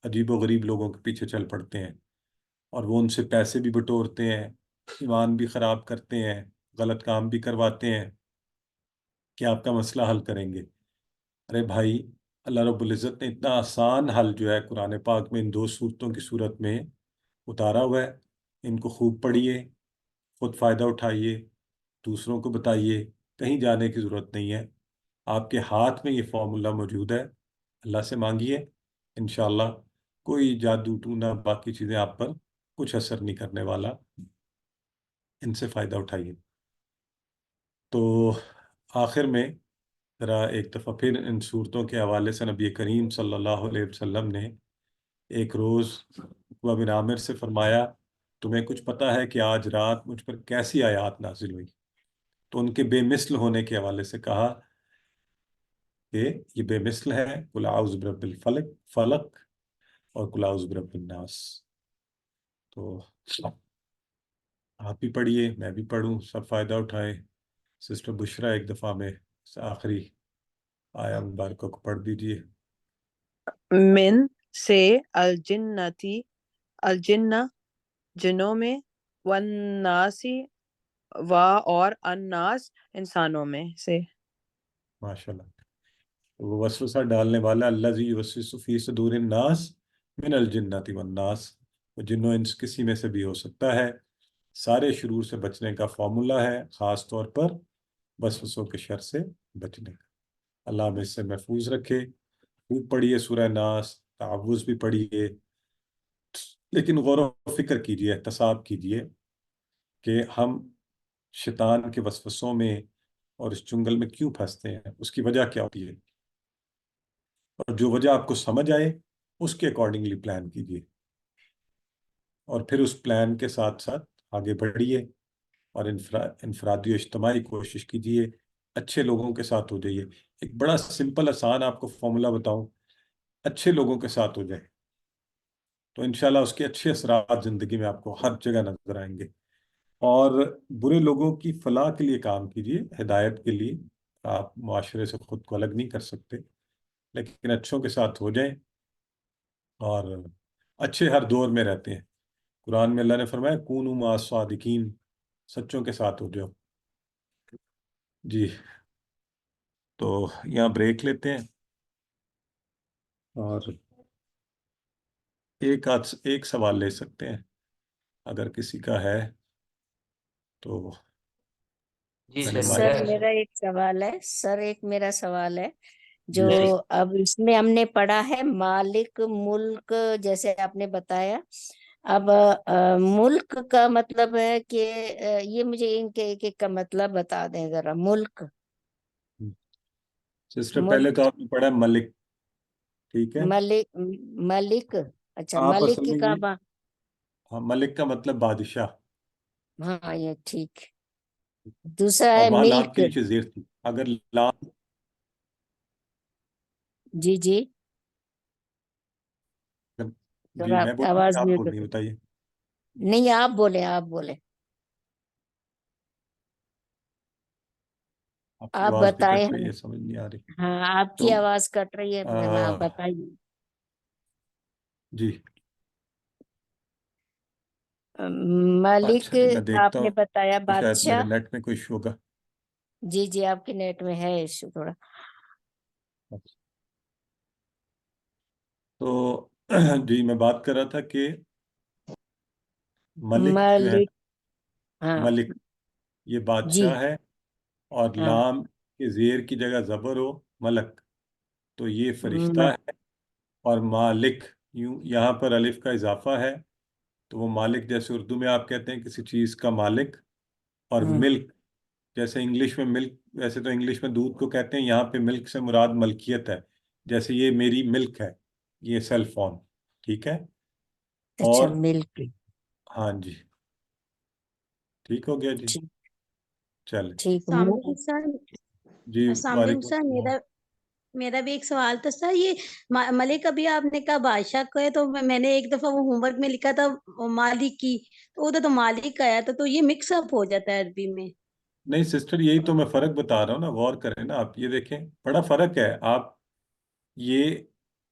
عجیب و غریب لوگوں کے پیچھے چل پڑتے ہیں، اور وہ ان سے پیسے بھی بٹورتے ہیں، ایمان بھی خراب کرتے ہیں، غلط کام بھی کرواتے ہیں کہ آپ کا مسئلہ حل کریں گے۔ ارے بھائی، اللہ رب العزت نے اتنا آسان حل جو ہے قرآن پاک میں ان 2 صورتوں کی صورت میں اتارا ہوا ہے، ان کو خوب پڑھیے، خود فائدہ اٹھائیے، دوسروں کو بتائیے، کہیں جانے کی ضرورت نہیں ہے، آپ کے ہاتھ میں یہ فارمولا موجود ہے، اللہ سے مانگیے، انشاءاللہ کوئی جادو ٹونا باقی چیزیں آپ پر کچھ اثر نہیں کرنے والا، ان سے فائدہ اٹھائیے۔ تو آخر میں ذرا ایک دفعہ پھر ان صورتوں کے حوالے سے نبی کریم صلی اللہ علیہ وسلم نے ایک روز عقبہ بن عامر سے فرمایا، تمہیں کچھ پتہ ہے کہ آج رات مجھ پر کیسی آیات نازل ہوئی؟ تو ان کے بے مثل ہونے کے حوالے سے کہا کہ یہ بے مثل ہے، قل اعوذ برب فلق اور قل اعوذ برب الناس۔ تو آپ بھی پڑھیے، میں بھی پڑھوں، سب فائدہ اٹھائیں۔ سسٹر بشرا ایک دفعہ میں آخری آیا مبارکہ کو پڑھ دیجیے۔ من سے الجنتی، الجنہ جنوں میں، والناسی و اور الناس انسانوں میں سے۔ ماشاءاللہ۔ وہ وسوسہ ڈالنے والا الذی یوسوس فی صدور الناس من الجنۃ والناس، وہ جنوں انس کسی میں سے بھی ہو سکتا ہے۔ سارے شرور سے بچنے کا فارمولا ہے، خاص طور پر وسوسوں کے شر سے بچنے کا۔ اللہ ہمیں اس سے محفوظ رکھے۔ خوب پڑھیے سورہ ناس، تعوذ بھی پڑھیے، لیکن غور و فکر کیجیے، احتساب کیجیے کہ ہم شیطان کے وسوسوں میں اور اس چنگل میں کیوں پھنستے ہیں، اس کی وجہ کیا ہوتی ہے، اور جو وجہ آپ کو سمجھ آئے اس کے اکارڈنگلی پلان کیجیے، اور پھر اس پلان کے ساتھ ساتھ آگے بڑھیے، اور انفرادی و اجتماعی کوشش کیجیے، اچھے لوگوں کے ساتھ ہو جائیے۔ ایک بڑا سمپل آسان آپ کو فارمولا بتاؤں، اچھے لوگوں کے ساتھ ہو جائے تو انشاءاللہ اس کے اچھے اثرات زندگی میں آپ کو ہر جگہ نظر آئیں گے۔ اور برے لوگوں کی فلاح کے لیے کام کیجیے، ہدایت کے لیے۔ آپ معاشرے سے خود کو الگ نہیں کر سکتے، لیکن اچھوں کے ساتھ ہو جائیں، اور اچھے ہر دور میں رہتے ہیں۔ قرآن میں اللہ نے فرمایا کونوا مع الصادقین، سچوں کے ساتھ ہو جاؤ۔ جی، تو یہاں بریک لیتے ہیں، اور ایک سوال لے سکتے ہیں اگر کسی کا ہے تو جی پہلے سر مائک سر ہے میرا ایک سوال ہے، سر ایک میرا سوال ہے جو جی اب اس میں ہم نے پڑھا ہے مالک ملک، جیسے آپ نے بتایا۔ اب ملک کا مطلب ہے کہ یہ مجھے ان کے ایک ایک کا مطلب بتا دیں ذرا۔ ملک، سسٹر پہلے ملک، تو آپ نے پڑھا ملک، ٹھیک ہے؟ ملک، ملک، اچھا آپ ملک اصل کی میں یہ، کعبہ۔ ہاں، ملک کا مطلب بادشاہ، ہاں یہ ٹھیک۔ دوسرا اور ہے وہاں لام ملک۔ کے نیچے زیر تھی، اگر لام، جی جی، جی ذرا میں بولوں آواز کہ آپ میوٹ بولنی ہوتی، بتائیے؟ نہیں آپ بولیں، آپ بولیں، آپ کی آپ آواز بھی بتائیں کٹ رہی ہمیں۔ ہے، سمجھ نہیں آ رہی ہاں آپ تو کی آواز کٹ رہی ہے، آپ بتائیے۔ جی ملک اچھا جی، میں آپ دیکھتا نے بتایا ہوں، شاید میرے بادشاہ۔ نیٹ میں کوئی ایشو ہوگا۔ جی جی آپ کے نیٹ میں ہے ایشو تھوڑا۔ تو جی میں بات کر رہا تھا کہ ملک جو ہے، ملک، ہاں ملک یہ جی، بادشاہ ہے، اور ہاں لام کے زیر کی جگہ زبر ہو، ملک، تو یہ فرشتہ م- ہے۔ اور مالک، یوں یہاں پر الف کا اضافہ ہے، تو وہ مالک جیسے اردو میں آپ کہتے ہیں کسی چیز کا مالک، اور م- ملک جیسے انگلش میں ملک، ویسے تو انگلش میں دودھ کو کہتے ہیں، یہاں پہ ملک سے مراد ملکیت ہے، جیسے یہ میری ملک ہے، یہ سیل فون، ٹھیک ہے؟ اچھا اور ملک، ہاں جی، ٹھیک ہو گیا جی، ٹھیک چلیں۔ ٹھیک السلام علیکم سر۔ جی السلام علیکم وعلیکم سر، السلام۔ میرا بھی ایک سوال تھا سر۔ یہ ملک ابھی آپ نے کہا بادشاہ کو ہے، تو میں نے ایک دفعہ وہ ہوم ورک میں لکھا تھا مالک کی، تو ادھر تو مالک آیا تھا، تو یہ مکس اپ ہو جاتا ہے عربی میں۔ نہیں سسٹر، یہی تو میں فرق بتا رہا ہوں نا، غور کریں نا آپ، یہ دیکھیں بڑا فرق ہے۔ آپ یہ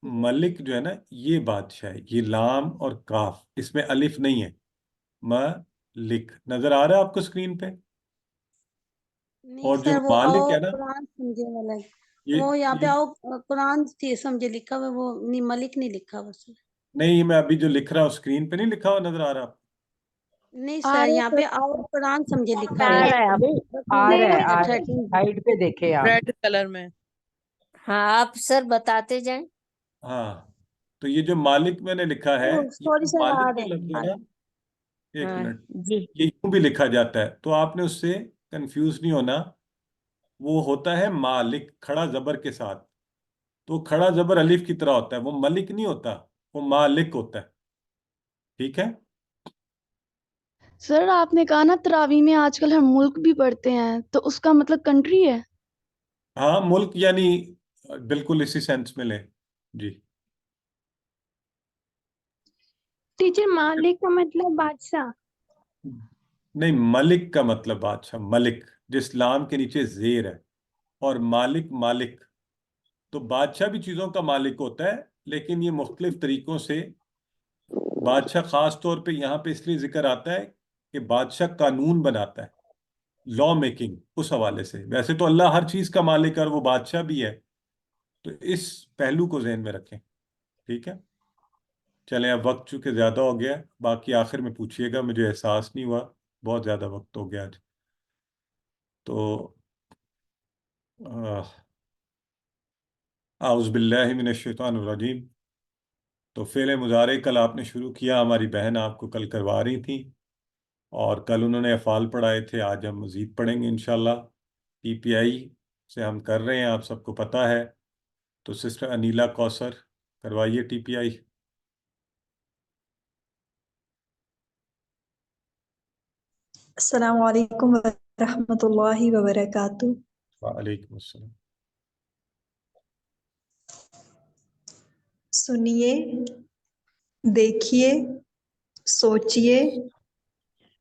ملک جو ہے نا، یہ بادشاہ ہے، یہ لام اور کاف، اس میں الف نہیں ہے، ملک نظر آ رہا ہے آپ کو اسکرین پہ؟ نہیں اور جو سر، وہ آؤ مالک ہے نا، قرآن سمجھے والا ہے، یہ وہ یہاں پہ یہ آؤ قرآن سمجھے لکھا ہوا ہے، وہ نہیں ملک نہیں لکھا ہوا سر۔ نہیں، میں ابھی جو لکھ رہا ہوں اسکرین پہ نہیں لکھا ہوا نظر آ رہا آپ کو؟ نہیں آ سر، رہا یہاں ہے پہ آؤ قرآن سمجھے لکھا ہوا آ ہے، رہا ہے آپ، نہیں، بس آ میں نہیں رہا ہے، نہیں آ رہا ہے، سیٹنگ۔ سائڈ پہ دیکھیں آپ۔ ریڈ کلر میں۔ ہاں آپ سر بتاتے جائیں۔ ہاں، تو یہ جو مالک میں نے لکھا ہے، یہ سوری سر، آ مالک رہے جو لفظ ہے ہیں۔ نا، ایک ہاں منٹ، جی، یہ یوں بھی لکھا جاتا ہے، تو آپ نے اس سے کنفیوز نہیں ہونا۔ وہ ہوتا ہے مالک کھڑا زبر کے ساتھ، تو کھڑا زبر الف کی طرح ہوتا ہے، وہ ملک نہیں ہوتا، وہ مالک ہوتا ہے، ٹھیک ہے؟ سر آپ نے کہا نا تراویح میں آج کل ہم ملک بھی پڑھتے ہیں، تو اس کا مطلب کنٹری ہے؟ ہاں، ملک یعنی بالکل اسی سینس میں لیں، جی۔ ٹیچر مالک کا مطلب بادشاہ؟ نہیں، ملک کا مطلب بادشاہ، ملک جس لام کے نیچے زیر ہے، اور مالک مالک، تو بادشاہ بھی چیزوں کا مالک ہوتا ہے، لیکن یہ مختلف طریقوں سے بادشاہ خاص طور پہ یہاں پہ اس لیے ذکر آتا ہے کہ بادشاہ قانون بناتا ہے، لا میکنگ، اس حوالے سے۔ ویسے تو اللہ ہر چیز کا مالک ہے اور وہ بادشاہ بھی ہے، تو اس پہلو کو ذہن میں رکھیں، ٹھیک ہے؟ چلیں، اب وقت چونکہ زیادہ ہو گیا، باقی آخر میں پوچھیے گا، مجھے احساس نہیں ہوا بہت زیادہ وقت ہو گیا آج، تو اعوذ باللہ من الشیطان الرجیم۔ تو فعل مضارع کل آپ نے شروع کیا، ہماری بہن آپ کو کل کروا رہی تھی، اور کل انہوں نے افعال پڑھائے تھے، آج ہم مزید پڑھیں گے انشاءاللہ۔ ٹی پی آئی سے ہم کر رہے ہیں، آپ سب کو پتہ ہے، تو سسٹر انیلا کوثر کروائیے ٹی پی آئی۔ السلام علیکم ورحمۃ اللہ وبرکاتہ۔ وعلیکم السلام۔ سنیے، دیکھیے، سوچیے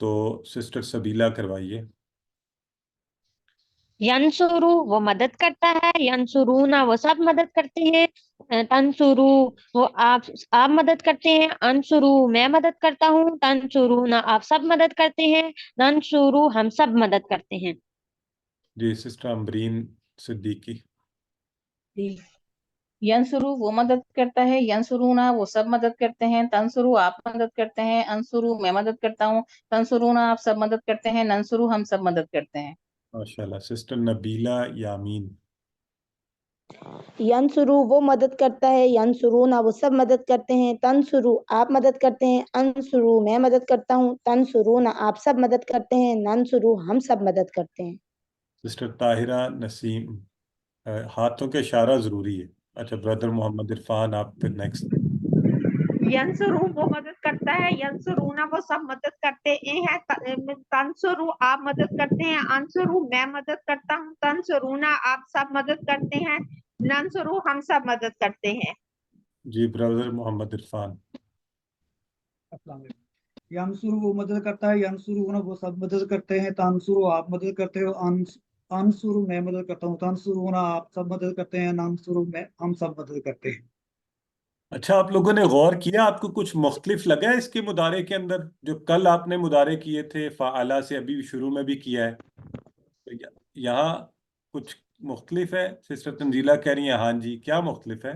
تو سسٹر سبیلا کروائیے. ینصرو وہ مدد کرتا ہے، ینصرونا وہ سب مدد کرتے ہیں، تنصرو وہ آپ مدد کرتے ہیں، انصرو میں مدد کرتا ہوں، تنصرونا آپ سب مدد کرتے ہیں، ننصرو ہم سب مدد کرتے ہیں. جی سسٹر امبرین صدیقی. جی ینصرو وہ مدد کرتا ہے، ینصرونا وہ سب مدد کرتے ہیں، تنصرو آپ مدد کرتے ہیں، انصرو میں مدد کرتا ہوں، تنصرونا آپ سب مدد کرتے ہیں، ننصرو ہم سب مدد کرتے ہیں. ماشاءاللہ. سسٹر نبیلہ یامین. ینصرو وہ مدد کرتا ہے، ینصرونا وہ سب مدد کرتے ہیں، تنصرو آپ مدد کرتے ہیں، انصرو میں مدد کرتا ہوں، تنصرونا آپ سب مدد کرتے ہیں، ننصرو ہم سب مدد کرتے ہیں. سسٹر طاہرہ نسیم. ہاتھوں کے اشارہ ضروری ہے. اچھا بردر محمد عرفان آپ پھر نیکسٹ. ینصرو وہ مدد کرتا ہے، ینصرونا وہ سب مدد کرتے ہیں، تنصرو آپ مدد کرتے ہیں، انصرو میں مدد کرتا ہوں، تنصرونا آپ سب مدد کرتے ہیں، ننصرو ہم سب مدد کرتے ہیں. جی برادر محمد عرفان. السلام علیکم. ینصرو وہ مدد کرتا ہے، ینصرونا وہ سب مدد کرتے ہیں، تنصرو آپ مدد کرتے ہو، انصرو میں مدد کرتا ہوں، تنصرونا آپ سب مدد کرتے ہیں، ننصرو میں ہم سب مدد کرتے ہیں. اچھا آپ لوگوں نے غور کیا آپ کو کچھ مختلف لگا ہے اس کے مضارع کے اندر؟ جو کل آپ نے مضارع کیے تھے فعلا سے ابھی شروع میں بھی کیا ہے، تو یہاں کچھ مختلف ہے؟ سسٹر تنزیلہ کہہ رہی ہیں ہاں جی، کیا مختلف ہے؟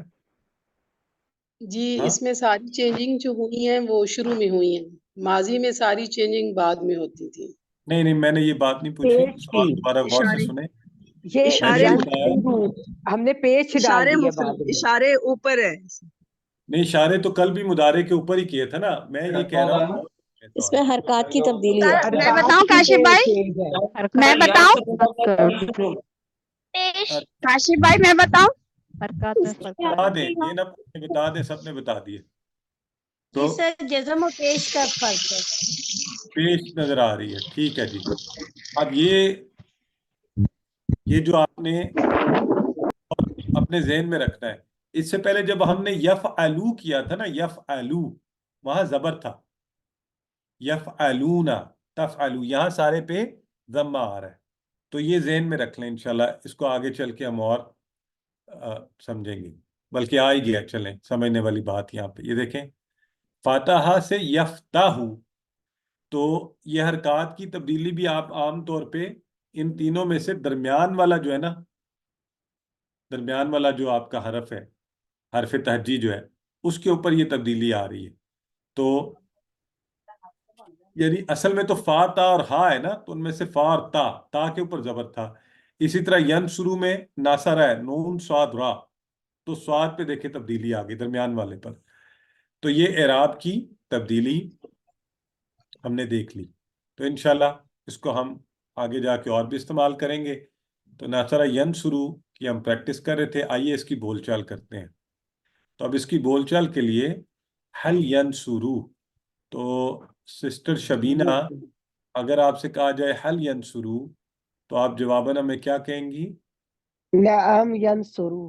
جی ہاں اس میں ساری چینجنگ جو ہوئی ہیں وہ شروع میں ہوئی ہیں، ماضی میں ساری چینجنگ بعد میں ہوتی تھی. نہیں نہیں میں نے یہ بات نہیں پوچھی، پیش کی سوال دوبارہ غور سے اشارے سنیں. یہ میں نے اشارے یہ بتایا ہم نے پیش ڈال اشارے دیے مختلف بعد میں. اشارے اوپر ہے. نہیں، اشارے تو کل بھی مضارع کے اوپر ہی کیے تھے نا. میں یہ کہہ رہا ہوں اس میں حرکات کی تبدیلی سر ہے. میں بتاؤں کاشف بھائی، میں بتاؤں کاشف بھائی میں بتاؤں. حرکات میں بتا فرق دیں، یہ نہ بتا دیں، سب نے بتا دیے. جی تو سر جزم و پیش کا فرق ہے. پیش نظر آ رہی ہے، ٹھیک ہے جی. اب یہ جو آپ نے اپنے ذہن میں رکھنا ہے، اس سے پہلے جب ہم نے یفعلو کیا تھا نا، یفعلو وہاں زبر تھا، یفعلون تفعلو یہاں سارے پہ ضمہ آ رہا ہے. تو یہ ذہن میں رکھ لیں، انشاءاللہ اس کو آگے چل کے ہم اور سمجھیں گے، بلکہ آ ہی گیا. چلیں سمجھنے والی بات یہاں پہ یہ دیکھیں، فاتحہ سے یفتح، تو یہ حرکات کی تبدیلی بھی آپ عام طور پہ ان تینوں میں سے درمیان والا جو ہے نا، درمیان والا جو آپ کا حرف ہے، حرف تہجی جو ہے، اس کے اوپر یہ تبدیلی آ رہی ہے. تو یعنی اصل میں تو فا تا اور ہا ہے نا، تو ان میں سے فا اور تا کے اوپر زبر تھا. اسی طرح ین شروع میں ناصرہ ہے، نون صاد را، تو صاد پہ دیکھیں تبدیلی آ گئی درمیان والے پر. تو یہ اعراب کی تبدیلی ہم نے دیکھ لی. تو انشاءاللہ اس کو ہم آگے جا کے اور بھی استعمال کریں گے. تو ناصرہ ین شروع کی ہم پریکٹس کر رہے تھے، آئیے اس کی بول چال کرتے ہیں. تو اب اس کی بول چال کے لیے حل ین شروع، تو سسٹر شبینہ اگر آپ سے کہا جائے حل ین شروع تو آپ جواباً ہمیں کیا کہیں گی؟ نعم ینصرو.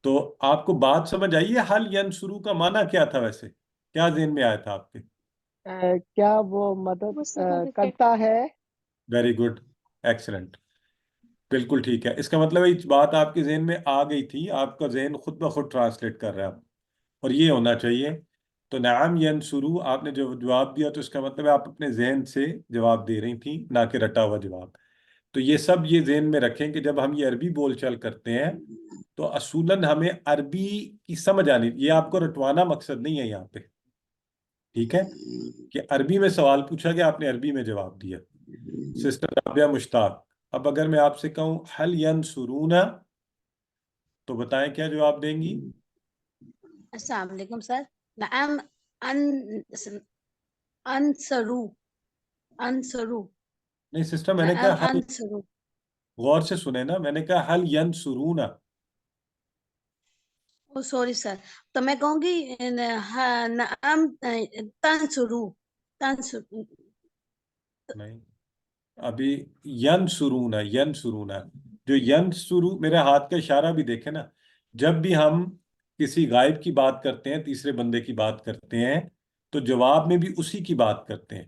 تو آپ کو بات سمجھ آئیے حل ین شروع کا معنی کیا تھا؟ ویسے کیا ذہن میں آیا تھا آپ کے؟ کیا وہ مدد کرتا ہے؟ ویری گڈ، ایکسلنٹ، بالکل ٹھیک ہے. اس کا مطلب ہے بات آپ کے ذہن میں آ گئی تھی، آپ کا ذہن خود بخود ٹرانسلیٹ کر رہا ہے، اور یہ ہونا چاہیے. تو نعم ینصرو آپ نے جو جواب دیا تو اس کا مطلب ہے آپ اپنے ذہن سے جواب دے رہی تھیں، نہ کہ رٹا ہوا جواب. تو یہ سب یہ ذہن میں رکھیں کہ جب ہم یہ عربی بول چال کرتے ہیں تو اصولاً ہمیں عربی کی سمجھ آنی، یہ آپ کو رٹوانا مقصد نہیں ہے یہاں پہ، ٹھیک ہے؟ کہ عربی میں سوال پوچھا گیا، آپ نے عربی میں جواب دیا. سسٹر رابعہ مشتاق، اب اگر میں آپ سے کہوں حل ینصرون تو بتائیں کیا جواب دیں گی؟ السلام علیکم سر. نعم انصرو انصرو نہیں سسٹر، میں نے نعم کہا حل، انصرو. غور سے سنیں نا، میں نے کہا حل ینصرون. او سوری سر، تو میں کہوں گی نعم تنصرو تنصرو. نہیں، ابھی ینصرون، ینصرون جو ینصرو، میرے ہاتھ کا اشارہ بھی دیکھیں نا، جب بھی ہم کسی غائب کی بات کرتے ہیں، تیسرے بندے کی بات کرتے ہیں، تو جواب میں بھی اسی کی بات کرتے ہیں.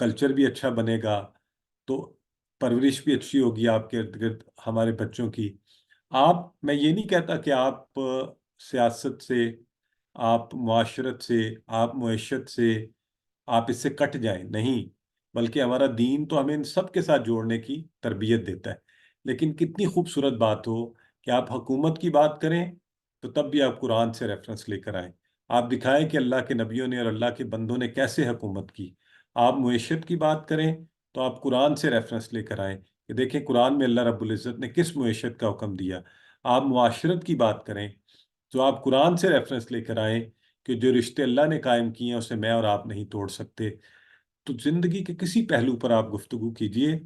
کلچر بھی اچھا بنے گا، تو پرورش بھی اچھی ہوگی آپ کے ارد گرد ہمارے بچوں کی۔ میں یہ نہیں کہتا کہ آپ سیاست سے، آپ معاشرت سے، آپ معیشت سے، آپ اس سے کٹ جائیں، نہیں، بلکہ ہمارا دین تو ہمیں ان سب کے ساتھ جوڑنے کی تربیت دیتا ہے۔ لیکن کتنی خوبصورت بات ہو کہ آپ حکومت کی بات کریں تو تب بھی آپ قرآن سے ریفرنس لے کر آئیں، آپ دکھائیں کہ اللہ کے نبیوں نے اور اللہ کے بندوں نے کیسے حکومت کی۔ آپ معیشت کی بات کریں تو آپ قرآن سے ریفرنس لے کر آئیں کہ دیکھیں قرآن میں اللہ رب العزت نے کس معیشت کا حکم دیا۔ آپ معاشرت کی بات کریں تو آپ قرآن سے ریفرنس لے کر آئیں کہ جو رشتے اللہ نے قائم کیے ہیں اسے میں اور آپ نہیں توڑ سکتے۔ تو زندگی کے کسی پہلو پر آپ گفتگو کیجئے،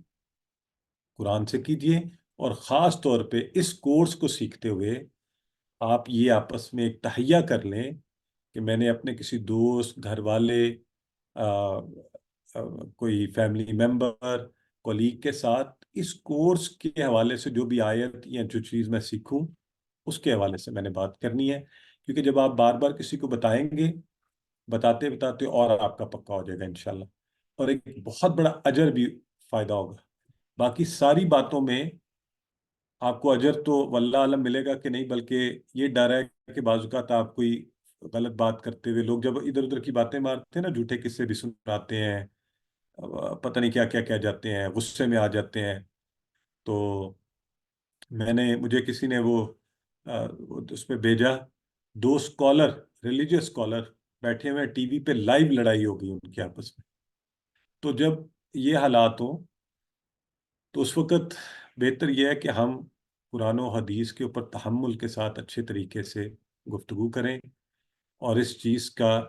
قرآن سے کیجئے، اور خاص طور پہ اس کورس کو سیکھتے ہوئے آپ یہ آپس میں ایک تہیہ کر لیں کہ میں نے اپنے کسی دوست، گھر والے، کوئی فیملی ممبر، کولیگ کے ساتھ اس کورس کے حوالے سے جو بھی آیت یا جو چیز میں سیکھوں اس کے حوالے سے میں نے بات کرنی ہے، کیونکہ جب آپ بار بار کسی کو بتائیں گے، بتاتے بتاتے اور آپ کا پکا ہو جائے گا انشاءاللہ، اور ایک بہت بڑا اجر بھی فائدہ ہوگا۔ باقی ساری باتوں میں آپ کو اجر تو واللہ عالم ملے گا کہ نہیں، بلکہ یہ ڈر ہے کہ بعض اوقات آپ کوئی غلط بات کرتے ہوئے، لوگ جب ادھر ادھر کی باتیں مارتے ہیں نا، جھوٹے قصے بھی سناتے ہیں، پتہ نہیں کیا کیا کہہ جاتے ہیں، غصے میں آ جاتے ہیں، تو مجھے کسی نے وہ اس پہ بھیجا، 2 اسکالر، ریلیجیس اسکالر بیٹھے ہوئے ٹی وی پہ لائیو لڑائی ہو گئی ان کے آپس میں۔ تو جب یہ حالات ہوں تو اس وقت بہتر یہ ہے کہ ہم قرآن و حدیث کے اوپر تحمل کے ساتھ اچھے طریقے سے گفتگو کریں، اور اس چیز کا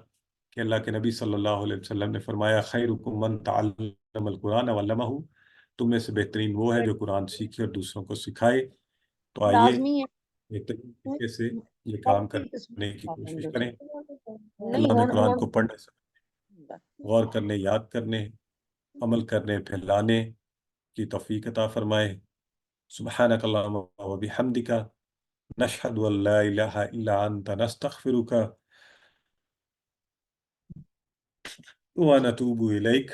کہ اللہ کے نبی صلی اللہ علیہ وسلم نے فرمایا خیرکم من تعلم القرآن وعلمہ، تم میں سے بہترین وہ ہے جو قرآن سیکھے اور دوسروں کو سکھائے۔ تو آئیے لازمی ہے۔ بہترین طریقے سے یہ کام کرنے کی کوشش کریں۔ اللہ ہمیں قرآن کو پڑھنے سے، غور کرنے، یاد کرنے، عمل کرنے، پھیلانے کی توفیق عطا فرمائے۔ سبحانک اللہم و بحمدک، نشہد ان لا الہ الا انت، نستغفرک ونتوب الیک۔